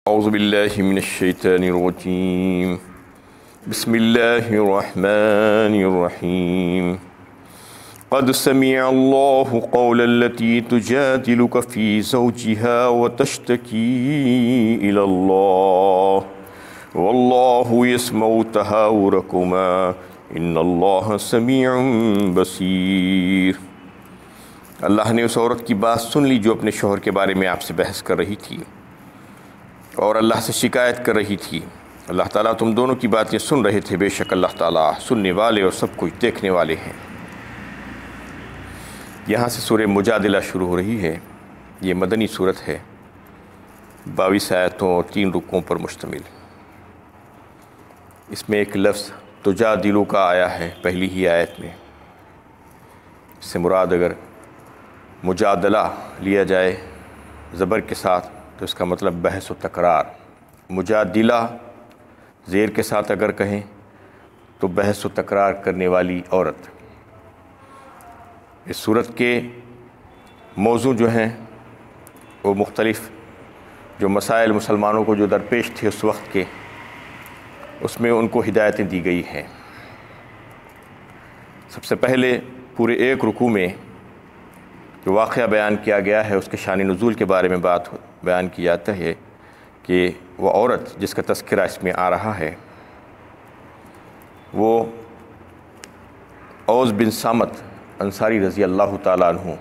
أعوذ بالله من الشيطان الرجيم بسم الله الرحمن الرحيم قد سمع الله قول التي تجادلك في زوجها وتشتكي إلى الله والله يسمع تحاوركما إن الله سميع بصير۔ اللہ نے اس عورت کی بات سن لی جو اپنے شوہر کے بارے میں آپ سے بحث کر رہی تھی اور اللہ سے شکایت کر رہی تھی۔ اللہ تعالیٰ تم دونوں کی باتیں سن رہے تھے، بے شک اللہ تعالیٰ سننے والے اور سب کچھ دیکھنے والے ہیں۔ یہاں سے سورہ مجادلہ شروع ہو رہی ہے۔ یہ مدنی صورت ہے، 22 آیتوں اور 3 رکوعوں پر مشتمل۔ اس میں ایک لفظ تجادلو کا آیا ہے پہلی ہی آیت میں۔ اس سے مراد اگر مجادلہ لیا جائے زبر کے ساتھ تو اس کا مطلب بحث و تکرار۔ مجادلہ زیر کے ساتھ اگر کہیں تو بحث و تکرار کرنے والی عورت۔ اس صورت کے موضوع جو ہیں وہ مختلف جو مسائل مسلمانوں کو جو درپیش تھے اس وقت کے، اس میں ان کو ہدایتیں دی گئی ہیں۔ سب سے پہلے پورے ایک رکوع میں جو واقعہ بیان کیا گیا ہے اس کے شان نزول کے بارے میں بات بیان کی جاتا ہے کہ وہ عورت جس کا تذکرہ اس میں آ رہا ہے وہ اوس بن صامت انصاری رضی اللہ تعالیٰ عنہ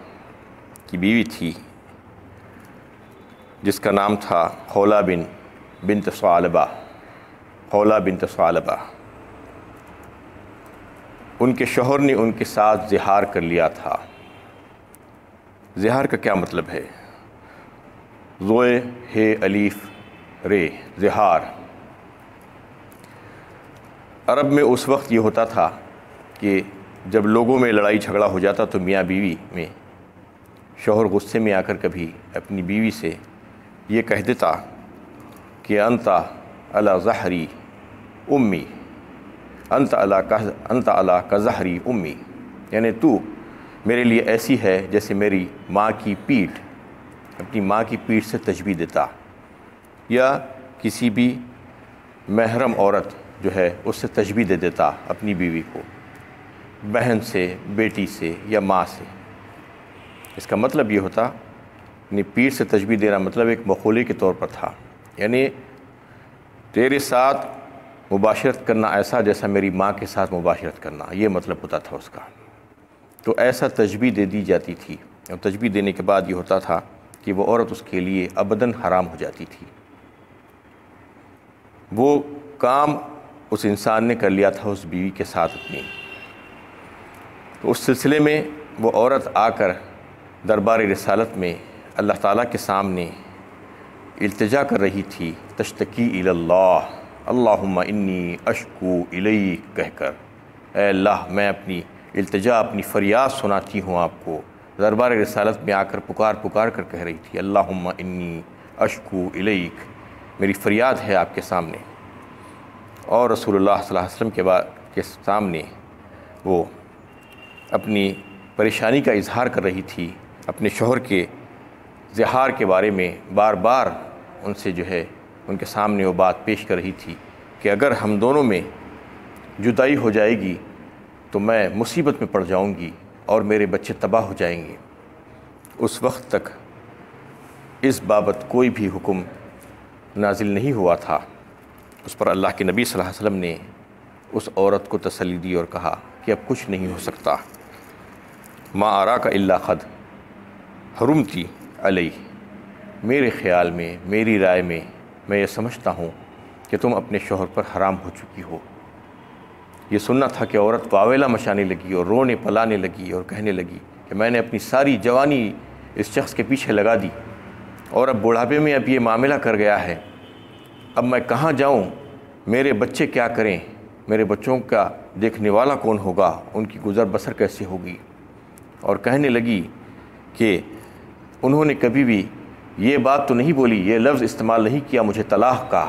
کی بیوی تھی، جس کا نام تھا خولہ بنت ثعلبہ۔ خولہ بنت ثعلبہ، ان کے شوہر نے ان کے ساتھ زہار کر لیا تھا۔ زہار کا کیا مطلب ہے؟ زوئے ہے الف رے، زہار۔ عرب میں اس وقت یہ ہوتا تھا کہ جب لوگوں میں لڑائی جھگڑا ہو جاتا تو میاں بیوی میں شوہر غصے میں آ کر کبھی اپنی بیوی سے یہ کہہ دیتا کہ انت علی ظہری امی، انت علی کا ظہری امی، یعنی تو میرے لیے ایسی ہے جیسے میری ماں کی پیٹھ، اپنی ماں کی پیٹھ سے تشبیہ دیتا، یا کسی بھی محرم عورت جو ہے اس سے تشبیہ دے دیتا اپنی بیوی کو، بہن سے، بیٹی سے یا ماں سے۔ اس کا مطلب یہ ہوتا، یعنی پیٹھ سے تشبیہ دینا مطلب ایک مخولے کے طور پر تھا، یعنی تیرے ساتھ مباشرت کرنا ایسا جیسا میری ماں کے ساتھ مباشرت کرنا، یہ مطلب ہوتا تھا اس کا۔ تو ایسا تشبیہ دے دی جاتی تھی، اور تشبیہ دینے کے بعد یہ ہوتا تھا کہ وہ عورت اس کے لیے ابداً حرام ہو جاتی تھی۔ وہ کام اس انسان نے کر لیا تھا اس بیوی کے ساتھ اپنی۔ تو اس سلسلے میں وہ عورت آ کر دربار رسالت میں اللہ تعالیٰ کے سامنے التجا کر رہی تھی، تشتکی الی اللہ، اللہم انی اشکو الیک کہہ کر، اے اللہ میں اپنی التجا، اپنی فریاد سناتی ہوں آپ کو۔ دربار رسالت میں آ کر پکار کر کہہ رہی تھی اللہم انی اشکو الیک، میری فریاد ہے آپ کے سامنے۔ اور رسول اللہ صلی اللہ علیہ وسلم کے سامنے وہ اپنی پریشانی کا اظہار کر رہی تھی، اپنے شوہر کے زہار کے بارے میں بار بار ان سے جو ہے ان کے سامنے وہ بات پیش کر رہی تھی کہ اگر ہم دونوں میں جدائی ہو جائے گی تو میں مصیبت میں پڑ جاؤں گی اور میرے بچے تباہ ہو جائیں گے۔ اس وقت تک اس بابت کوئی بھی حکم نازل نہیں ہوا تھا۔ اس پر اللہ کے نبی صلی اللہ علیہ وسلم نے اس عورت کو تسلی دی اور کہا کہ اب کچھ نہیں ہو سکتا، ما اراک الا قد حرمتی علیہ، میرے خیال میں، میری رائے میں میں یہ سمجھتا ہوں کہ تم اپنے شوہر پر حرام ہو چکی ہو۔ یہ سننا تھا کہ عورت واویلا مچانے لگی اور رونے پلانے لگی اور کہنے لگی کہ میں نے اپنی ساری جوانی اس شخص کے پیچھے لگا دی اور اب بڑھاپے میں اب یہ معاملہ کر گیا ہے، اب میں کہاں جاؤں، میرے بچے کیا کریں، میرے بچوں کا دیکھنے والا کون ہوگا، ان کی گزر بسر کیسے ہوگی۔ اور کہنے لگی کہ انہوں نے کبھی بھی یہ بات تو نہیں بولی، یہ لفظ استعمال نہیں کیا مجھے طلاق کا،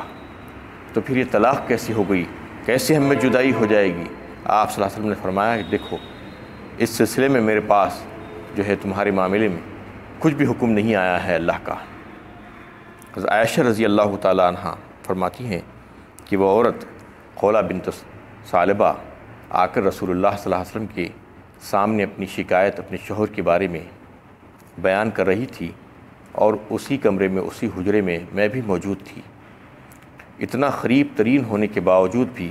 تو پھر یہ طلاق کیسی ہو گئی، کیسے ہم میں جدائی ہو جائے گی۔ آپ صلی اللہ علیہ وسلم نے فرمایا کہ دیکھو اس سلسلے میں میرے پاس جو ہے تمہارے معاملے میں کچھ بھی حکم نہیں آیا ہے اللہ کا۔ حضرت عائشہ رضی اللہ تعالیٰ عنہ فرماتی ہیں کہ وہ عورت خولہ بنت ثعلبہ آ کر رسول اللہ صلی اللہ علیہ وسلم کے سامنے اپنی شکایت اپنے شوہر کے بارے میں بیان کر رہی تھی، اور اسی کمرے میں اسی حجرے میں میں بھی موجود تھی۔ اتنا قریب ترین ہونے کے باوجود بھی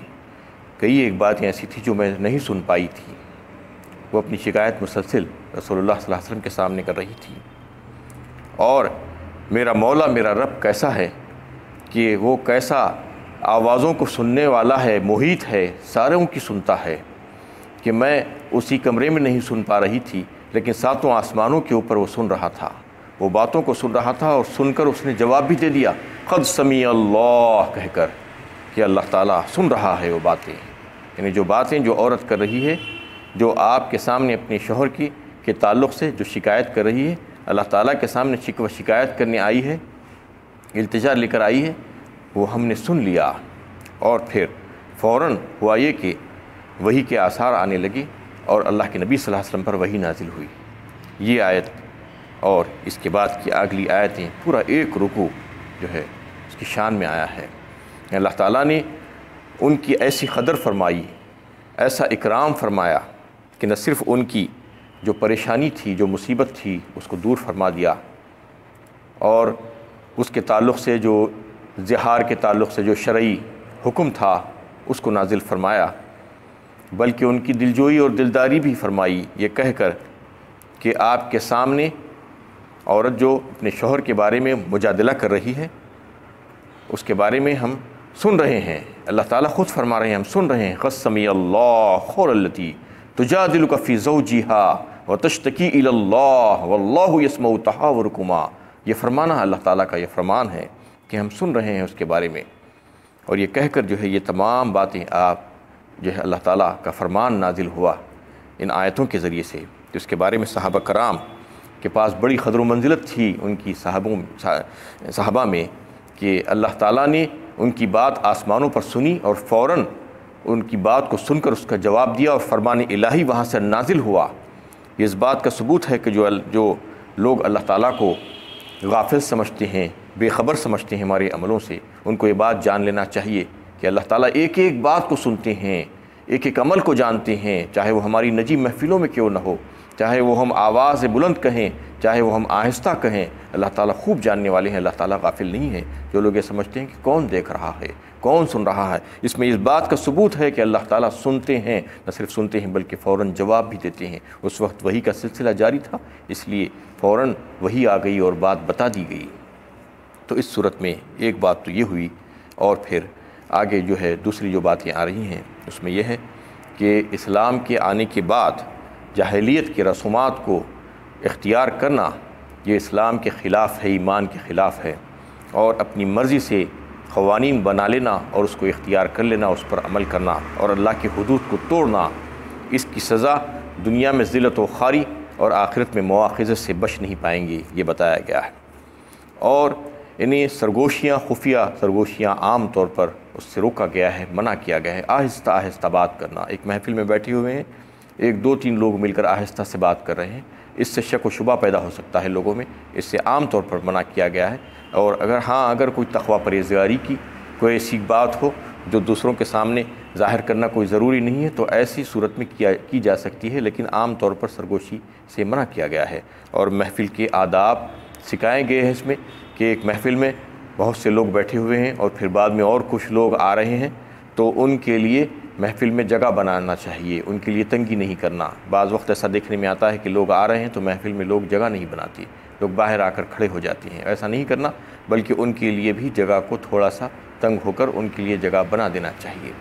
کئی ایک باتیں ایسی تھیں جو میں نہیں سن پائی تھی۔ وہ اپنی شکایت مسلسل رسول اللہ صلی اللہ علیہ وسلم کے سامنے کر رہی تھی، اور میرا مولا میرا رب کیسا ہے کہ وہ کیسا آوازوں کو سننے والا ہے، محیط ہے، ساروں کی سنتا ہے، کہ میں اسی کمرے میں نہیں سن پا رہی تھی لیکن ساتوں آسمانوں کے اوپر وہ سن رہا تھا، وہ باتوں کو سن رہا تھا، اور سن کر اس نے جواب بھی دے دیا قد سمیع اللہ کہہ کر، کہ اللہ تعالیٰ سن رہا ہے وہ باتیں، یعنی جو باتیں جو عورت کر رہی ہے، جو آپ کے سامنے اپنے شوہر کے تعلق سے جو شکایت کر رہی ہے، اللہ تعالیٰ کے سامنے شکایت کرنے آئی ہے، التجا لے کر آئی ہے، وہ ہم نے سن لیا۔ اور پھر فوراً ہوا یہ کہ وحی کے آثار آنے لگے اور اللہ کے نبی صلی اللہ علیہ وسلم پر وحی نازل ہوئی۔ یہ آیت اور اس کے بعد کی اگلی آیتیں پورا ایک رکوع جو ہے اس کی شان میں آیا ہے۔ اللہ تعالیٰ نے ان کی ایسی قدر فرمائی، ایسا اکرام فرمایا کہ نہ صرف ان کی جو پریشانی تھی، جو مصیبت تھی، اس کو دور فرما دیا، اور اس کے تعلق سے جو زہار کے تعلق سے جو شرعی حکم تھا اس کو نازل فرمایا، بلکہ ان کی دلجوئی اور دلداری بھی فرمائی، یہ کہہ کر کہ آپ کے سامنے عورت جو اپنے شوہر کے بارے میں مجادلہ کر رہی ہے، اس کے بارے میں ہم سن رہے ہیں، اللہ تعالیٰ خود فرما رہے ہیں، ہم سن رہے ہیں قد سمیع اللہ قول التی تجادلک فی زوجہا وتشتکی الی اللہ واللہ یسمع تحاورکما۔ یہ فرمانا اللہ تعالیٰ کا یہ فرمان ہے کہ ہم سن رہے ہیں اس کے بارے میں، اور یہ کہہ کر جو ہے یہ تمام باتیں آپ جو ہے اللہ تعالیٰ کا فرمان نازل ہوا ان آیتوں کے ذریعے سے، کہ اس کے بارے میں صحابہ کرام کے پاس بڑی قدر و منزلت تھی ان کی صحابہ میں، کہ اللہ تعالیٰ نے ان کی بات آسمانوں پر سنی اور فوراً ان کی بات کو سن کر اس کا جواب دیا، اور فرمان الہی وہاں سے نازل ہوا۔ یہ اس بات کا ثبوت ہے کہ جو لوگ اللہ تعالیٰ کو غافل سمجھتے ہیں، بے خبر سمجھتے ہیں ہمارے عملوں سے، ان کو یہ بات جان لینا چاہیے کہ اللہ تعالیٰ ایک ایک بات کو سنتے ہیں، ایک ایک عمل کو جانتے ہیں، چاہے وہ ہماری نجی محفلوں میں کیوں نہ ہو، چاہے وہ ہم آواز بلند کہیں، چاہے وہ ہم آہستہ کہیں، اللہ تعالیٰ خوب جاننے والے ہیں، اللہ تعالیٰ غافل نہیں ہے۔ جو لوگ یہ سمجھتے ہیں کہ کون دیکھ رہا ہے، کون سن رہا ہے، اس میں اس بات کا ثبوت ہے کہ اللہ تعالیٰ سنتے ہیں، نہ صرف سنتے ہیں بلکہ فوراً جواب بھی دیتے ہیں۔ اس وقت وحی کا سلسلہ جاری تھا، اس لیے فوراً وحی آ گئی اور بات بتا دی گئی۔ تو اس صورت میں ایک بات تو یہ ہوئی، اور پھر آگے جو ہے دوسری جو باتیں آ رہی ہیں اس میں یہ ہے کہ اسلام کے آنے کے بعد جاہلیت کے رسومات کو اختیار کرنا یہ اسلام کے خلاف ہے، ایمان کے خلاف ہے، اور اپنی مرضی سے قوانین بنا لینا اور اس کو اختیار کر لینا، اس پر عمل کرنا اور اللہ کی حدود کو توڑنا، اس کی سزا دنیا میں ذلت و خواری اور آخرت میں مواخذت سے بچ نہیں پائیں گے، یہ بتایا گیا ہے۔ اور انہیں سرگوشیاں، خفیہ سرگوشیاں عام طور پر اس سے روکا گیا ہے، منع کیا گیا ہے۔ آہستہ آہستہ بات کرنا، ایک محفل میں بیٹھے ہوئے ہیں، ایک دو تین لوگ مل کر آہستہ سے بات کر رہے ہیں، اس سے شک و شبہ پیدا ہو سکتا ہے لوگوں میں، اس سے عام طور پر منع کیا گیا ہے۔ اور اگر کوئی تقویٰ پرہیزگاری کی کوئی ایسی بات ہو جو دوسروں کے سامنے ظاہر کرنا کوئی ضروری نہیں ہے تو ایسی صورت میں کی جا سکتی ہے، لیکن عام طور پر سرگوشی سے منع کیا گیا ہے۔ اور محفل کے آداب سکھائے گئے ہیں اس میں کہ ایک محفل میں بہت سے لوگ بیٹھے ہوئے ہیں اور پھر بعد میں اور کچھ لوگ آ رہے ہیں، تو ان کے لیے محفل میں جگہ بنانا چاہیے، ان کے لیے تنگی نہیں کرنا۔ بعض وقت ایسا دیکھنے میں آتا ہے کہ لوگ آ رہے ہیں تو محفل میں لوگ جگہ نہیں بناتے، لوگ باہر آ کر کھڑے ہو جاتے ہیں۔ ایسا نہیں کرنا، بلکہ ان کے لیے بھی جگہ کو تھوڑا سا تنگ ہو کر ان کے لیے جگہ بنا دینا چاہیے۔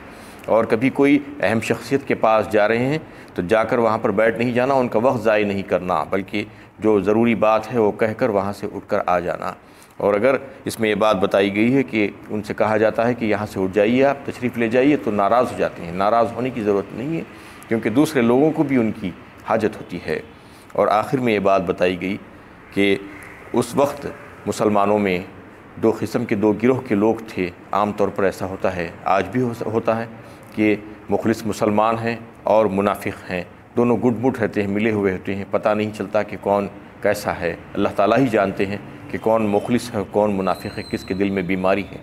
اور کبھی کوئی اہم شخصیت کے پاس جا رہے ہیں تو جا کر وہاں پر بیٹھ نہیں جانا، ان کا وقت ضائع نہیں کرنا، بلکہ جو ضروری بات ہے وہ کہہ کر وہاں سے اٹھ کر آ جانا۔ اور اگر اس میں یہ بات بتائی گئی ہے کہ ان سے کہا جاتا ہے کہ یہاں سے اٹھ جائیے، آپ تشریف لے جائیے، تو ناراض ہو جاتے ہیں۔ ناراض ہونے کی ضرورت نہیں ہے، کیونکہ دوسرے لوگوں کو بھی ان کی حاجت ہوتی ہے۔ اور آخر میں یہ بات بتائی گئی کہ اس وقت مسلمانوں میں دو قسم کے، دو گروہ کے لوگ تھے۔ عام طور پر ایسا ہوتا ہے، آج بھی ہوتا ہے، کہ مخلص مسلمان ہیں اور منافق ہیں، دونوں گٹ مٹ رہتے ہیں، ملے ہوئے ہوتے ہیں، پتہ نہیں چلتا کہ کون کیسا ہے۔ اللہ تعالیٰ ہی جانتے ہیں کہ کہ کون مخلص ہے کون منافق ہے، کس کے دل میں بیماری ہے۔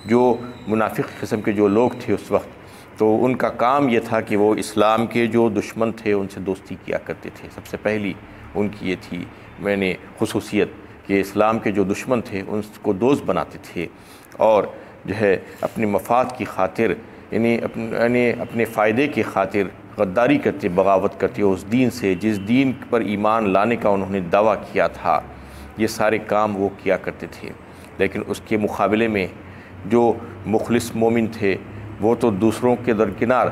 جو منافق قسم کے جو لوگ تھے اس وقت، تو ان کا کام یہ تھا کہ وہ اسلام کے جو دشمن تھے ان سے دوستی کیا کرتے تھے۔ سب سے پہلی ان کی یہ تھی خصوصیت کہ اسلام کے جو دشمن تھے ان کو دوست بناتے تھے، اور جو ہے اپنے مفاد کی خاطر یعنی اپنے فائدے کی خاطر غداری کرتے، بغاوت کرتے اس دین سے جس دین پر ایمان لانے کا انہوں نے دعویٰ کیا تھا۔ یہ سارے کام وہ کیا کرتے تھے، لیکن اس کے مقابلے میں جو مخلص مومن تھے وہ تو دوسروں کے درکنار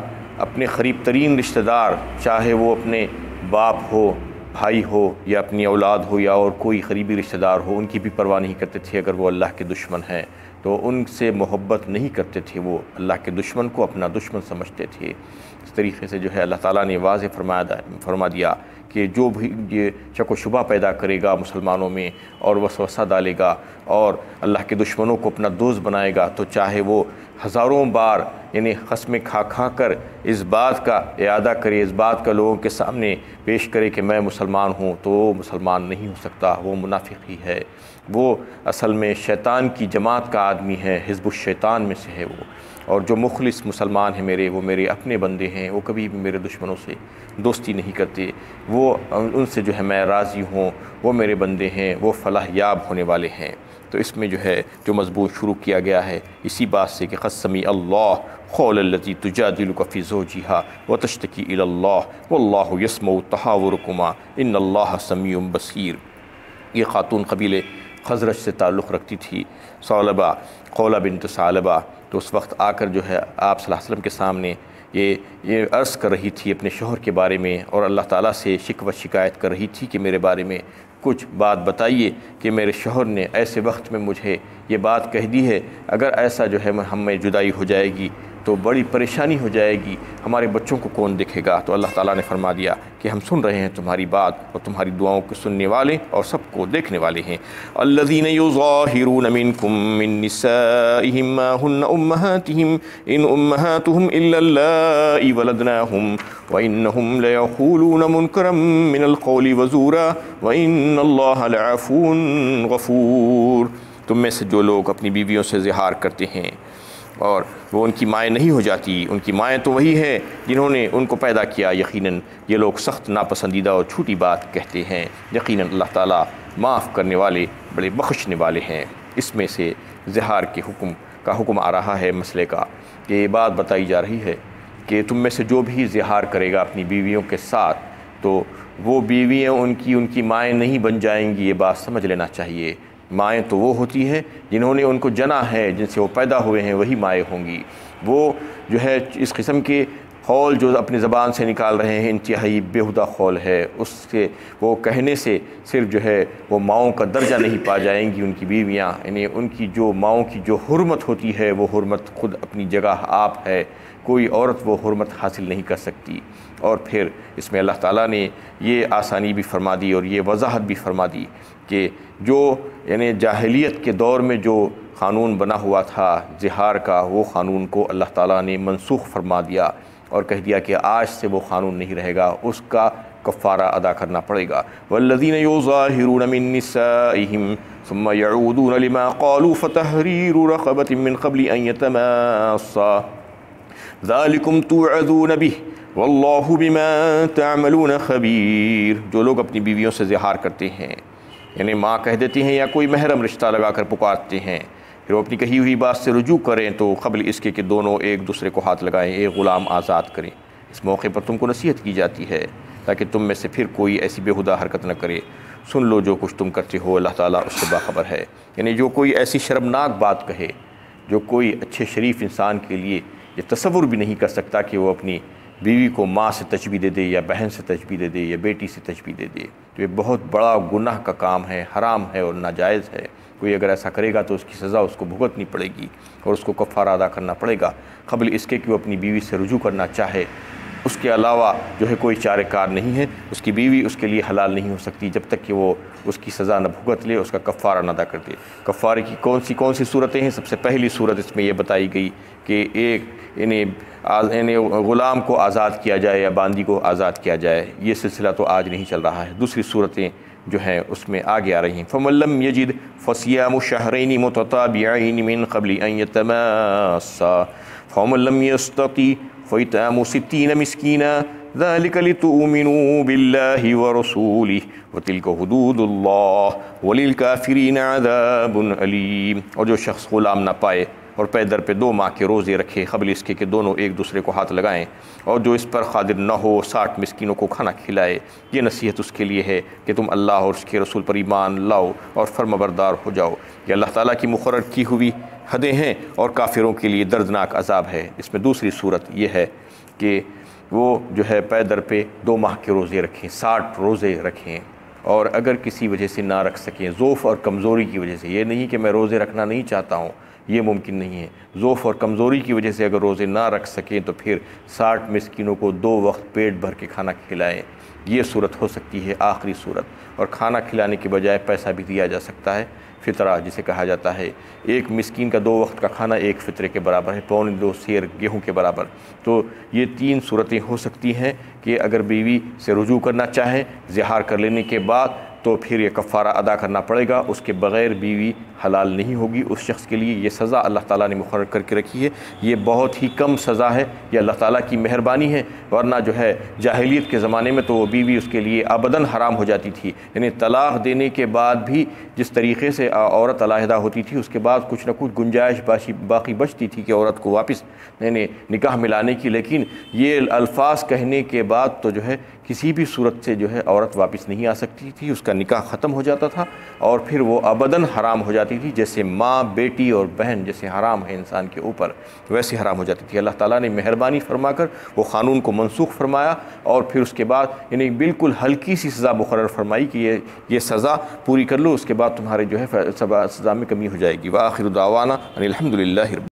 اپنے قریب ترین رشتہ دار، چاہے وہ اپنے باپ ہو، بھائی ہو، یا اپنی اولاد ہو، یا اور کوئی قریبی رشتہ دار ہو، ان کی بھی پرواہ نہیں کرتے تھے۔ اگر وہ اللہ کے دشمن ہیں تو ان سے محبت نہیں کرتے تھے، وہ اللہ کے دشمن کو اپنا دشمن سمجھتے تھے۔ اس طریقے سے جو ہے اللہ تعالیٰ نے واضح فرما دیا کہ جو بھی یہ شک و شبہ پیدا کرے گا مسلمانوں میں اور وسوسہ ڈالے گا اور اللہ کے دشمنوں کو اپنا دوست بنائے گا، تو چاہے وہ ہزاروں بار قسمیں کھا کر اس بات کا اعادہ کرے، اس بات کا لوگوں کے سامنے پیش کرے کہ میں مسلمان ہوں، تو وہ مسلمان نہیں ہو سکتا، وہ منافق ہی ہے۔ وہ اصل میں شیطان کی جماعت کا آدمی ہے، حزب الشیطان میں سے ہے وہ۔ اور جو مخلص مسلمان ہیں میرے، وہ میرے اپنے بندے ہیں، وہ کبھی بھی میرے دشمنوں سے دوستی نہیں کرتے، وہ ان سے جو ہے میں راضی ہوں، وہ میرے بندے ہیں، وہ فلاح یاب ہونے والے ہیں۔ تو اس میں جو ہے جو مضمون شروع کیا گیا ہے اسی بات سے کہ قد سمع اللہ قول التی تجادلک فی زوجہا وتشتکی الی اللہ واللہ یسمع تحاورکما ان اللہ سمیع بصیر۔ یہ خاتون قبیلے خزرج سے تعلق رکھتی تھی، ثعلبہ، خولہ بنت ثعلبہ۔ تو اس وقت آ کر جو ہے آپ صلی اللہ علیہ وسلم کے سامنے یہ عرض کر رہی تھی اپنے شوہر کے بارے میں، اور اللہ تعالیٰ سے شکوہ شکایت کر رہی تھی کہ میرے بارے میں کچھ بات بتائیے کہ میرے شوہر نے ایسے وقت میں مجھے یہ بات کہہ دی ہے، اگر ایسا جو ہے ہم میں جدائی ہو جائے گی تو بڑی پریشانی ہو جائے گی، ہمارے بچوں کو کون دیکھے گا؟ تو اللہ تعالیٰ نے فرما دیا کہ ہم سن رہے ہیں تمہاری بات، اور تمہاری دعاؤں کو سننے والے اور سب کو دیکھنے والے ہیں۔ الذین یظاہرون منکم من نسائہم ما ہن امہاتہم ان امہاتہم الا اللائی ولدناہم وانہم لیقولون منکرا من القول وزورا وان اللہ لعفو غفور۔ تم میں سے جو لوگ اپنی بیویوں سے زہار کرتے ہیں اور وہ ان کی مائیں نہیں ہو جاتی، ان کی مائیں تو وہی ہیں جنہوں نے ان کو پیدا کیا، یقیناً یہ لوگ سخت ناپسندیدہ اور چھوٹی بات کہتے ہیں، یقیناً اللہ تعالیٰ معاف کرنے والے بڑے بخشنے والے ہیں۔ اس میں سے زہار کے حکم آ رہا ہے مسئلے کا، کہ یہ بات بتائی جا رہی ہے کہ تم میں سے جو بھی زہار کرے گا اپنی بیویوں کے ساتھ تو وہ بیویاں ان کی مائیں نہیں بن جائیں گی، یہ بات سمجھ لینا چاہیے۔ مائیں تو وہ ہوتی ہیں جنہوں نے ان کو جنا ہے، جن سے وہ پیدا ہوئے ہیں، وہی مائیں ہوں گی۔ وہ جو ہے اس قسم کے قول جو اپنی زبان سے نکال رہے ہیں انتہائی بیہودہ قول ہے، اس سے وہ کہنے سے صرف جو ہے وہ ماؤں کا درجہ نہیں پا جائیں گی ان کی بیویاں، یعنی ان کی جو ماؤں کی جو حرمت ہوتی ہے وہ حرمت خود اپنی جگہ آپ ہے، کوئی عورت وہ حرمت حاصل نہیں کر سکتی۔ اور پھر اس میں اللہ تعالیٰ نے یہ آسانی بھی فرما دی اور یہ وضاحت بھی فرما دی کہ جو جاہلیت کے دور میں جو قانون بنا ہوا تھا زہار کا، وہ قانون کو اللہ تعالیٰ نے منسوخ فرما دیا اور کہہ دیا کہ آج سے وہ قانون نہیں رہے گا، اس کا کفارہ ادا کرنا پڑے گا۔ والذین یظاہرون من نسائہم ثم یعودون لما قالوا فتحریر رقبۃ من قبل ان یتماسا ذالکم توعظون بہ واللہ بما تعملون خبیر۔ جو لوگ اپنی بیویوں سے زہار کرتے ہیں، یعنی ماں کہہ دیتی ہیں یا کوئی محرم رشتہ لگا کر پکارتے ہیں، پھر وہ اپنی کہی ہوئی بات سے رجوع کریں تو قبل اس کے کہ دونوں ایک دوسرے کو ہاتھ لگائیں، ایک غلام آزاد کریں۔ اس موقع پر تم کو نصیحت کی جاتی ہے تاکہ تم میں سے پھر کوئی ایسی بیہودہ حرکت نہ کرے۔ سن لو جو کچھ تم کرتے ہو، اللہ تعالیٰ اس سے باخبر ہے۔ یعنی جو کوئی ایسی شرمناک بات کہے، جو کوئی اچھے شریف انسان کے لیے یہ تصور بھی نہیں کر سکتا کہ وہ اپنی بیوی کو ماں سے تشبیہ دے دے یا بہن سے تشبیہ دے دے یا بیٹی سے تشبیہ دے دے، تو یہ بہت بڑا گناہ کا کام ہے، حرام ہے اور ناجائز ہے۔ کوئی اگر ایسا کرے گا تو اس کی سزا اس کو بھگتنی پڑے گی اور اس کو کفارہ ادا کرنا پڑے گا قبل اس کے کہ وہ اپنی بیوی سے رجوع کرنا چاہے۔ اس کے علاوہ جو ہے کوئی چارہ کار نہیں ہے، اس کی بیوی اس کے لیے حلال نہیں ہو سکتی جب تک کہ وہ اس کی سزا نہ بھگت لے، اس کا کفارہ نہ ادا کر دے۔ کفارے کی کون سی صورتیں ہیں؟ سب سے پہلی صورت اس میں یہ بتائی گئی کہ ایک غلام کو آزاد کیا جائے یا باندی کو آزاد کیا جائے۔ یہ سلسلہ تو آج نہیں چل رہا ہے۔ دوسری صورتیں جو ہیں اس میں آگے آ رہی ہیں۔ فَمَن لَّمْ يَجِدْ فَصِيَامُ شَهْرَيْنِ مُتَتَابِعَيْنِ مِن قَبْلِ أَن يَتَمَاسَّا فَمَن لَّمْ يَسْتَطِعْ فَإِطْعَامُ 60 مِسْكِينًا ذَلِكَ لِتُؤْمِنُوا بِاللَّهِ وَرَسُولِهِ وَتِلْكَ حُدُودُ اللَّهِ وَلِلْكَافِرِينَ عَذَابٌ أَلِيمٌ۔ اور جو شخص غلام نہ پائے اور پے در پہ 2 ماہ کے روزے رکھے قبل اس کے کہ دونوں ایک دوسرے کو ہاتھ لگائیں، اور جو اس پر قادر نہ ہو 60 مسکینوں کو کھانا کھلائے، یہ نصیحت اس کے لیے ہے کہ تم اللہ اور اس کے رسول پر ایمان لاؤ اور فرمانبردار ہو جاؤ۔ یہ اللہ تعالیٰ کی مقرر کی ہوئی حدیں ہیں اور کافروں کے لیے دردناک عذاب ہے۔ اس میں دوسری صورت یہ ہے کہ وہ جو ہے پے در پہ 2 ماہ کے روزے رکھیں، 60 روزے رکھیں، اور اگر کسی وجہ سے نہ رکھ سکیں، ضعف اور کمزوری کی وجہ سے، یہ نہیں کہ میں روزے رکھنا نہیں چاہتا ہوں، یہ ممکن نہیں ہے، ضعف اور کمزوری کی وجہ سے اگر روزے نہ رکھ سکیں تو پھر 60 مسکینوں کو 2 وقت پیٹ بھر کے کھانا کھلائیں۔ یہ صورت ہو سکتی ہے آخری صورت، اور کھانا کھلانے کے بجائے پیسہ بھی دیا جا سکتا ہے، فطرہ جسے کہا جاتا ہے۔ 1 مسکین کا 2 وقت کا کھانا 1 فطرے کے برابر ہے، 2.25 سیر گیہوں کے برابر۔ تو یہ 3 صورتیں ہو سکتی ہیں کہ اگر بیوی سے رجوع کرنا چاہیں زہار کر لینے کے بعد تو پھر یہ کفارہ ادا کرنا پڑے گا، اس کے بغیر بیوی حلال نہیں ہوگی۔ اس شخص کے لیے یہ سزا اللہ تعالیٰ نے مقرر کر کے رکھی ہے، یہ بہت ہی کم سزا ہے، یہ اللہ تعالیٰ کی مہربانی ہے، ورنہ جو ہے جاہلیت کے زمانے میں تو وہ بیوی اس کے لیے ابداً حرام ہو جاتی تھی، یعنی طلاق دینے کے بعد بھی جس طریقے سے عورت علیحدہ ہوتی تھی اس کے بعد کچھ نہ کچھ گنجائش باقی بچتی تھی کہ عورت کو واپس نکاح ملانے کی، لیکن یہ الفاظ کہنے کے بعد تو جو ہے کسی بھی صورت سے جو ہے عورت واپس نہیں آ سکتی تھی، اس کا نکاح ختم ہو جاتا تھا اور پھر وہ ابداً حرام ہو جاتی تھی، جیسے ماں، بیٹی اور بہن جیسے حرام ہے انسان کے اوپر ویسے حرام ہو جاتی تھی۔ اللہ تعالیٰ نے مہربانی فرما کر وہ قانون کو منسوخ فرمایا اور پھر اس کے بعد یعنی بالکل ہلکی سی سزا مقرر فرمائی کہ یہ سزا پوری کر لو، اس کے بعد تمہارے جو ہے سزا میں کمی ہو جائے گی۔ وآخر دعوانا ان الحمد للہ۔